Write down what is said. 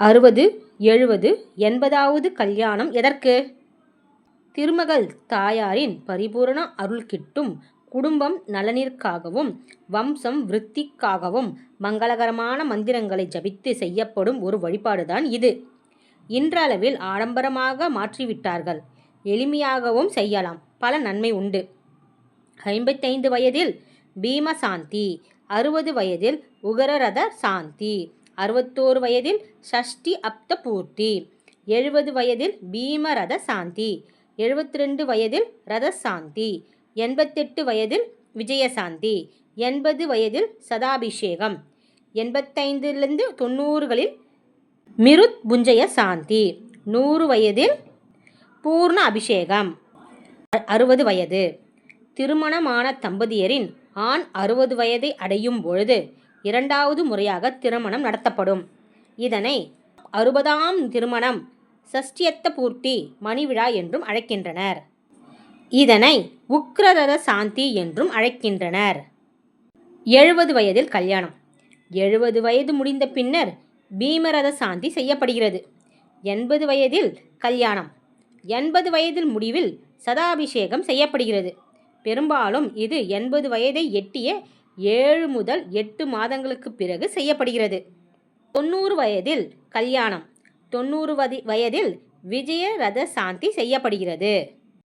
60, 70, 80வது கல்யாணம் எதற்கு? திருமகள் தாயாரின் பரிபூரண அருள் கிட்டும், குடும்பம் நலனிற்காகவும் வம்சம் விருத்திக்காகவும் மங்களகரமான மந்திரங்களை ஜபித்து செய்யப்படும் ஒரு வழிபாடுதான் இது. இன்றளவில் ஆடம்பரமாக மாற்றிவிட்டார்கள். எளிமையாகவும் செய்யலாம். பல நன்மை உண்டு. 55 வயதில் பீமசாந்தி, 60 வயதில் உகரரத சாந்தி, 61 வயதில் ஷஷ்டி அப்த பூர்த்தி, 70 வயதில் பீமரத சாந்தி, 72 வயதில் ரதசாந்தி, 88 வயதில் விஜயசாந்தி, 80 வயதில் சதாபிஷேகம், 85 90களில் மிருத்புஞ்சய சாந்தி, 100 வயதில் பூர்ண அபிஷேகம். 60 வயது திருமணமான தம்பதியரின் ஆண் 60 வயதை அடையும் பொழுது இரண்டாவது முறையாக திருமணம் நடத்தப்படும். இதனை 60ஆம் திருமணம், சஷ்டியத்த பூர்த்தி, மணிவிழா என்றும் அழைக்கின்றனர். இதனை உக்ரரத சாந்தி என்றும் அழைக்கின்றனர். 70 வயதில் கல்யாணம். 70 வயது முடிந்த பின்னர் பீமரத சாந்தி செய்யப்படுகிறது. 80 வயதில் கல்யாணம். 80 வயதில் முடிவில் சதாபிஷேகம் செய்யப்படுகிறது. பெரும்பாலும் இது 80 வயதை எட்டிய 7 முதல் 8 மாதங்களுக்கு பிறகு செய்யப்படுகிறது. 90 வயதில் கல்யாணம். 90 வயதில் விஜய ரத சாந்தி செய்யப்படுகிறது.